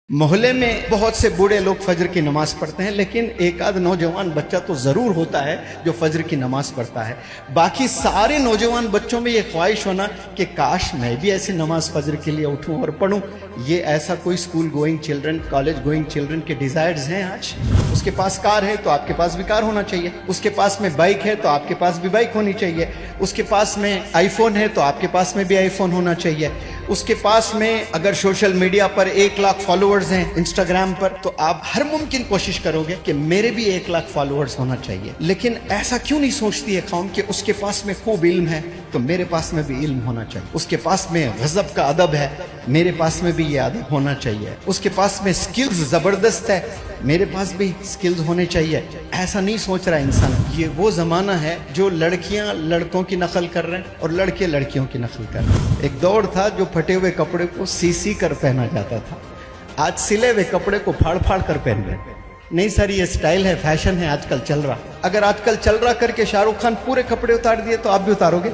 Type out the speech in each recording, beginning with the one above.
मोहल्ले में बहुत से बूढ़े लोग फजर की नमाज पढ़ते हैं, लेकिन एक आध नौजवान बच्चा तो ज़रूर होता है जो फजर की नमाज पढ़ता है। बाकी सारे नौजवान बच्चों में ये ख्वाहिश होना कि काश मैं भी ऐसी नमाज फजर के लिए उठूं और पढ़ूं, ये ऐसा कोई school going children, college going children के डिज़ायर्स हैं आज। उसके पास कार है तो आपके पास भी कार होना चाहिए, उसके पास में बाइक है तो आपके पास भी बाइक होनी चाहिए, उसके पास में आईफोन है तो आपके पास में भी आईफोन होना चाहिए, उसके पास में अगर सोशल मीडिया पर 1 लाख फॉलोअर्स हैं इंस्टाग्राम पर तो आप हर मुमकिन कोशिश करोगे कि मेरे भी 1 लाख फॉलोअर्स होना चाहिए। लेकिन ऐसा क्यों नहीं सोचती है कौम कि उसके पास में खूब इल्म है तो मेरे पास में भी इल्म होना चाहिए, उसके पास में गज़ब का अदब है मेरे पास में भी ये अदब होना चाहिए, उसके पास में स्किल्स ज़बरदस्त है मेरे पास भी स्किल्स होने चाहिए। ऐसा नहीं सोच रहा इंसान। ये वो ज़माना है जो लड़कियां लड़कों की नकल कर रहे हैं और लड़के लड़कियों की नकल कर रहे हैं। एक दौर था जो फटे हुए कपड़े को सी कर पहना जाता था, आज सिले हुए कपड़े को फाड़ फाड़ कर पहन रहे हैं। नहीं सर, ये स्टाइल है, फैशन है, आजकल चल रहा। अगर आजकल चल रहा करके शाहरुख खान पूरे कपड़े उतार दिए तो आप भी उतारोगे?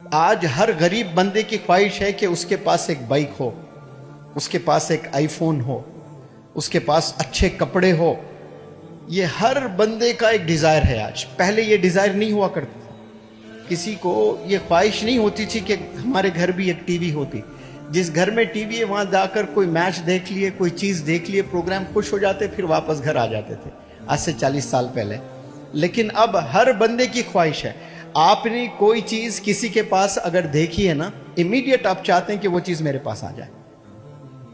आज हर गरीब बंदे की ख्वाहिश है कि उसके पास एक बाइक हो, उसके पास एक आईफोन हो, उसके पास अच्छे कपड़े हो। ये हर बंदे का एक डिज़ायर है आज। पहले ये डिज़ायर नहीं हुआ करता था, किसी को ये ख्वाहिश नहीं होती थी कि हमारे घर भी एक टीवी होती। जिस घर में टीवी है वहाँ जाकर कोई मैच देख लिए, कोई चीज़ देख लिए, प्रोग्राम, खुश हो जाते, फिर वापस घर आ जाते थे, आज से 40 साल पहले। लेकिन अब हर बंदे की ख्वाहिश है, आपने कोई चीज़ किसी के पास अगर देखी है ना, इमीडिएट आप चाहते हैं कि वो चीज़ मेरे पास आ जाए,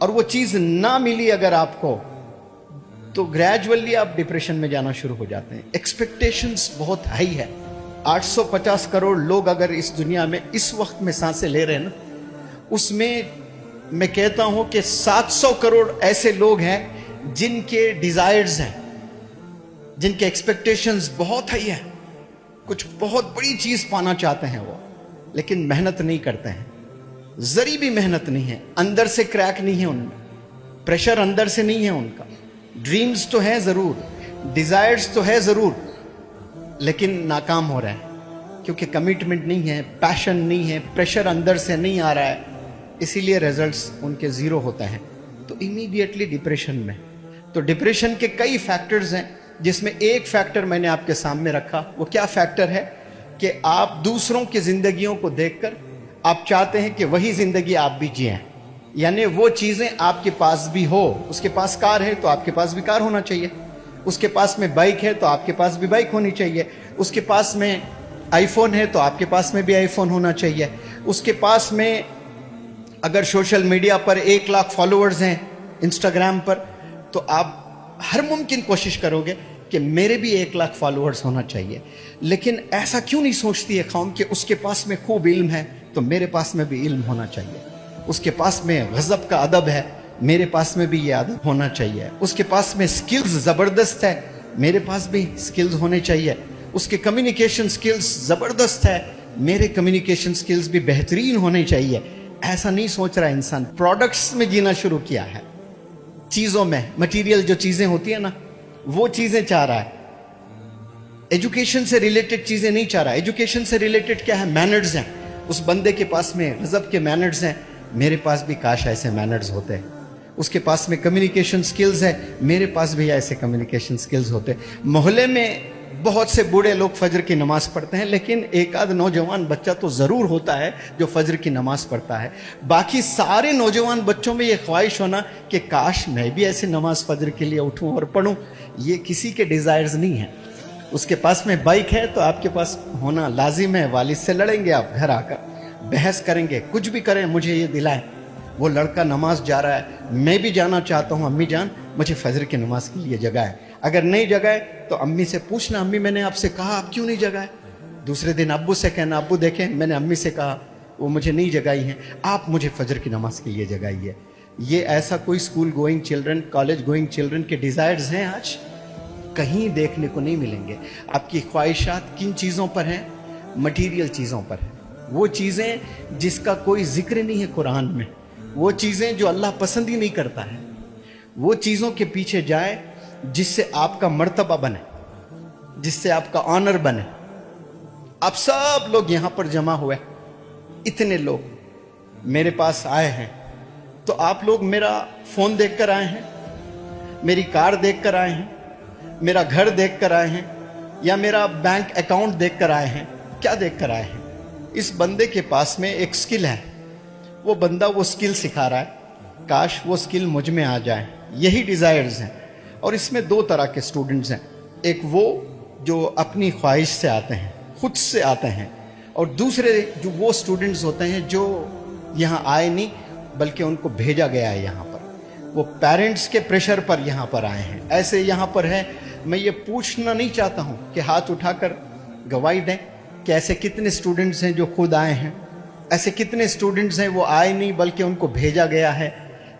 और वो चीज़ ना मिली अगर आपको तो ग्रेजुअली आप डिप्रेशन में जाना शुरू हो जाते हैं। एक्सपेक्टेशंस बहुत हाई है। 850 करोड़ लोग अगर इस दुनिया में इस वक्त में सांसें ले रहे हैं ना, उसमें मैं कहता हूं कि 700 करोड़ ऐसे लोग हैं जिनके डिजायर्स हैं, जिनके एक्सपेक्टेशंस बहुत हाई है, कुछ बहुत बड़ी चीज पाना चाहते हैं वो, लेकिन मेहनत नहीं करते हैं, जरी भी मेहनत नहीं है, अंदर से क्रैक नहीं है उनमें, प्रेशर अंदर से नहीं है उनका। ड्रीम्स तो है जरूर, डिजायर्स तो है जरूर, लेकिन नाकाम हो रहा है क्योंकि कमिटमेंट नहीं है, पैशन नहीं है, प्रेशर अंदर से नहीं आ रहा है, इसीलिए रिजल्ट्स उनके जीरो होते हैं, तो इमीडिएटली डिप्रेशन में। तो डिप्रेशन के कई फैक्टर्स हैं, जिसमें एक फैक्टर मैंने आपके सामने रखा। वो क्या फैक्टर है कि आप दूसरों की जिंदगियों को देखकर आप चाहते हैं कि वही जिंदगी आप भी जिएं, यानी वो चीजें आपके पास भी हो। उसके पास कार है तो आपके पास भी कार होना चाहिए, उसके पास में बाइक है तो आपके पास भी बाइक होनी चाहिए, उसके पास में आईफोन है तो आपके पास में भी आईफोन होना चाहिए, उसके पास में अगर सोशल मीडिया पर 1 लाख फॉलोअर्स हैं इंस्टाग्राम पर तो आप हर मुमकिन कोशिश करोगे कि मेरे भी 1 लाख फॉलोअर्स होना चाहिए। लेकिन ऐसा क्यों नहीं सोचती है कौम कि उसके पास में खूब इल्म है तो मेरे पास में भी इल्म होना चाहिए, उसके पास में गज़ब का अदब है मेरे पास में भी ये अदब होना चाहिए, उसके पास में स्किल्स ज़बरदस्त है मेरे पास भी स्किल्स होने चाहिए, उसके कम्युनिकेशन स्किल्स ज़बरदस्त है मेरे कम्युनिकेशन स्किल्स भी बेहतरीन होने चाहिए। ऐसा नहीं सोच रहा इंसान। प्रोडक्ट्स में जीना शुरू किया है, चीज़ों में, मटेरियल जो चीज़ें होती है ना वो चीज़ें चाह रहा है। एजुकेशन से रिलेटेड चीज़ें नहीं चाह रहा। एजुकेशन से रिलेटेड क्या है? मैनर्स हैं। उस बंदे के पास में गज़ब के मैनर्स हैं, मेरे पास भी काश ऐसे मैनर्स होते हैं। उसके पास में कम्युनिकेशन स्किल्स है, मेरे पास भी ऐसे कम्युनिकेशन स्किल्स होते। मोहल्ले में बहुत से बूढ़े लोग फजर की नमाज पढ़ते हैं, लेकिन एक आध नौजवान बच्चा तो ज़रूर होता है जो फजर की नमाज पढ़ता है। बाकी सारे नौजवान बच्चों में ये ख्वाहिश होना कि काश मैं भी ऐसे नमाज फजर के लिए उठूं और पढ़ूं, ये किसी के डिज़ायर्स नहीं है। उसके पास में बाइक है तो आपके पास होना लाजिम है। वालिद से लड़ेंगे आप, घर आकर बहस करेंगे, कुछ भी करें, मुझे ये दिलाएं। वो लड़का नमाज जा रहा है, मैं भी जाना चाहता हूँ, अम्मी जान मुझे फजर की नमाज के लिए जगाए। अगर नहीं जगाए तो अम्मी से पूछना, अम्मी मैंने आपसे कहा आप क्यों नहीं जगाए। दूसरे दिन अब्बू से कहना, अब्बू देखें मैंने अम्मी से कहा, वो मुझे नहीं जगाई हैं, आप मुझे फजर की नमाज के लिए जगाइए। ये ऐसा कोई school going children, college going children के डिज़ायर्स हैं आज कहीं देखने को नहीं मिलेंगे। आपकी ख्वाहिशात किन चीज़ों पर हैं? मटीरियल चीज़ों पर है। वो चीज़ें जिसका कोई जिक्र नहीं है कुरान में, वो चीज़ें जो अल्लाह पसंद ही नहीं करता है, वो चीज़ों के पीछे जाए जिससे आपका मर्तबा बने, जिससे आपका ऑनर बने। आप सब लोग यहाँ पर जमा हुए, इतने लोग मेरे पास आए हैं, तो आप लोग मेरा फोन देख कर आए हैं, मेरी कार देख कर आए हैं, मेरा घर देख कर आए हैं, या मेरा बैंक अकाउंट देख कर आए हैं? क्या देख कर आए हैं? इस बंदे के पास में एक स्किल है, वो बंदा वो स्किल सिखा रहा है, काश वो स्किल मुझ में आ जाए। यही डिजायर्स हैं। और इसमें दो तरह के स्टूडेंट्स हैं, एक वो जो अपनी ख्वाहिश से आते हैं, खुद से आते हैं, और दूसरे जो वो स्टूडेंट्स होते हैं जो यहाँ आए नहीं बल्कि उनको भेजा गया है यहाँ पर, वो पेरेंट्स के प्रेशर पर यहाँ पर आए हैं। ऐसे यहाँ पर है, मैं ये पूछना नहीं चाहता हूँ कि हाथ उठाकर गवाही दें कि ऐसे कितने स्टूडेंट्स हैं जो खुद आए हैं, ऐसे कितने स्टूडेंट्स हैं वो आए नहीं बल्कि उनको भेजा गया है।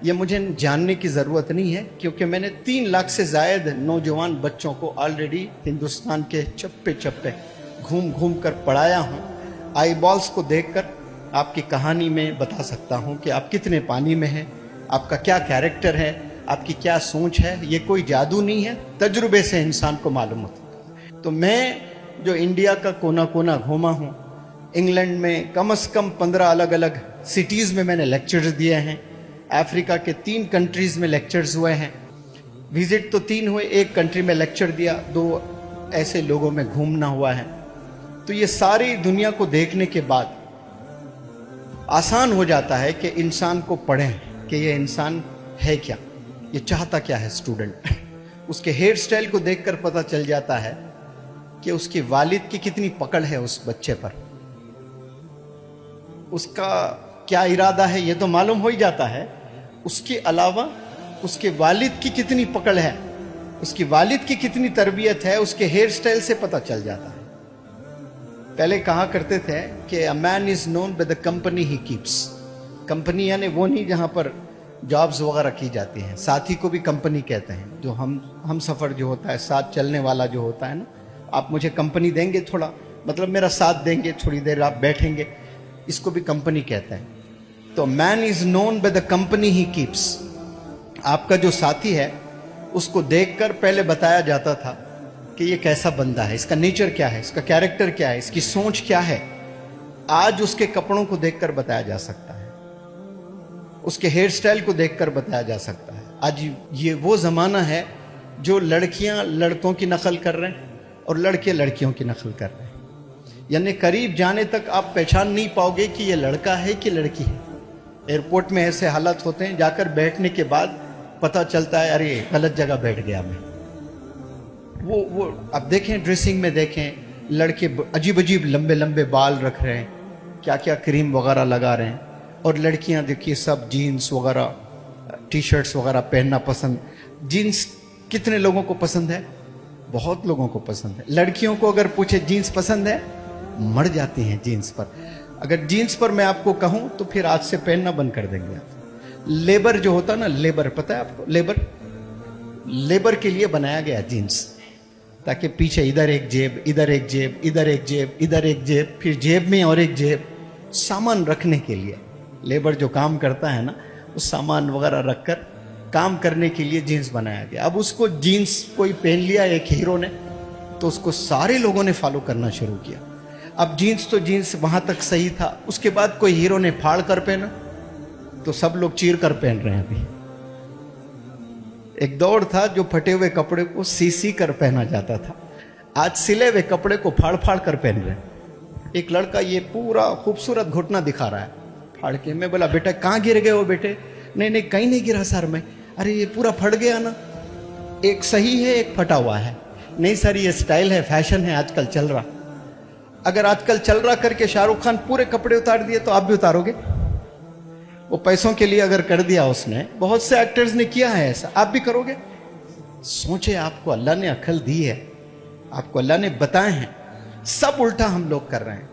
ये मुझे जानने की ज़रूरत नहीं है, क्योंकि मैंने 3 लाख से ज़ायद नौजवान बच्चों को ऑलरेडी हिंदुस्तान के चप्पे चप्पे घूम घूम कर पढ़ाया हूँ। आई बॉल्स को देखकर आपकी कहानी में बता सकता हूँ कि आप कितने पानी में हैं, आपका क्या कैरेक्टर है, आपकी क्या सोच है। ये कोई जादू नहीं है, तजुर्बे से इंसान को मालूम होता है। तो मैं जो इंडिया का कोना कोना घूमा हूँ, इंग्लैंड में कम से कम 15 अलग अलग सिटीज़ में मैंने लेक्चर्स दिए हैं, अफ्रीका के 3 कंट्रीज़ में लेक्चर्स हुए हैं। विजिट तो 3 हुए, 1 कंट्री में लेक्चर दिया, 2 ऐसे लोगों में घूमना हुआ है। तो ये सारी दुनिया को देखने के बाद आसान हो जाता है कि इंसान को पढ़ें कि ये इंसान है क्या, ये चाहता क्या है स्टूडेंट। उसके हेयर स्टाइल को देखकर पता चल जाता है कि उसकी वालिद की कितनी पकड़ है उस बच्चे पर, उसका क्या इरादा है ये तो मालूम हो ही जाता है। उसके अलावा उसके वालिद की कितनी पकड़ है, उसकी वालिद की कितनी तरबियत है, उसके हेयर स्टाइल से पता चल जाता है। पहले कहा करते थे कि a man is known by the company he keeps. Company यानी वो नहीं जहाँ पर जॉब्स वगैरह की जाती हैं, साथी को भी कंपनी कहते हैं। जो हम सफ़र जो होता है, साथ चलने वाला जो होता है ना, आप मुझे कंपनी देंगे थोड़ा, मतलब मेरा साथ देंगे, थोड़ी देर आप बैठेंगे, इसको भी कंपनी कहते हैं। तो man is known by the company he keeps. आपका जो साथी है उसको देखकर पहले बताया जाता था कि ये कैसा बंदा है, इसका नेचर क्या है, इसका कैरेक्टर क्या है, इसकी सोच क्या है। आज उसके कपड़ों को देखकर बताया जा सकता है, उसके हेयर स्टाइल को देखकर बताया जा सकता है। आज ये वो ज़माना है जो लड़कियां लड़कों की नकल कर रहे हैं और लड़के लड़कियों की नकल कर रहे हैं। यानी करीब जाने तक आप पहचान नहीं पाओगे कि ये लड़का है कि लड़की है। एयरपोर्ट में ऐसे हालात होते हैं, जाकर बैठने के बाद पता चलता है अरे गलत जगह बैठ गया मैं। वो अब देखें, ड्रेसिंग में देखें, लड़के अजीब अजीब लंबे लंबे बाल रख रहे हैं, क्या क्या क्रीम वगैरह लगा रहे हैं, और लड़कियां देखिए सब जीन्स वगैरह, टी शर्ट्स वगैरह पहनना पसंद। जीन्स कितने लोगों को पसंद है? बहुत लोगों को पसंद है। लड़कियों को अगर पूछे जीन्स पसंद है, मर जाती हैं जीन्स पर। अगर जीन्स पर मैं आपको कहूं तो फिर आज से पहनना बंद कर देंगे आप। लेबर जो होता ना, लेबर पता है आपको, लेबर के लिए बनाया गया जीन्स, ताकि पीछे इधर एक जेब, इधर एक जेब, इधर एक जेब, इधर एक जेब, फिर जेब में और एक जेब, सामान रखने के लिए। लेबर जो काम करता है ना, उस सामान वगैरह रखकर काम करने के लिए जीन्स बनाया गया। अब उसको जीन्स कोई पहन लिया एक हीरो ने, तो उसको सारे लोगों ने फॉलो करना शुरू किया। अब जीन्स तो जीन्स वहां तक सही था, उसके बाद कोई हीरो ने फाड़ कर पहना तो सब लोग चीर कर पहन रहे हैं। अभी एक दौर था जो फटे हुए कपड़े को सी कर पहना जाता था, आज सिले हुए कपड़े को फाड़ फाड़ कर पहन रहे हैं। एक लड़का ये पूरा खूबसूरत घुटना दिखा रहा है फाड़ के। मैं बोला बेटा कहाँ गिर गए हो बेटे? नहीं नहीं कहीं नहीं गिरा सर मैं। अरे ये पूरा फट गया ना, एक सही है एक फटा हुआ है। नहीं सर ये स्टाइल है, फैशन है, आजकल चल रहा। अगर आजकल चल रहा करके शाहरुख खान पूरे कपड़े उतार दिए तो आप भी उतारोगे? वो पैसों के लिए अगर कर दिया उसने, बहुत से एक्टर्स ने किया है ऐसा, आप भी करोगे? सोचे, आपको अल्लाह ने अक्ल दी है, आपको अल्लाह ने बताए हैं, सब उल्टा हम लोग कर रहे हैं।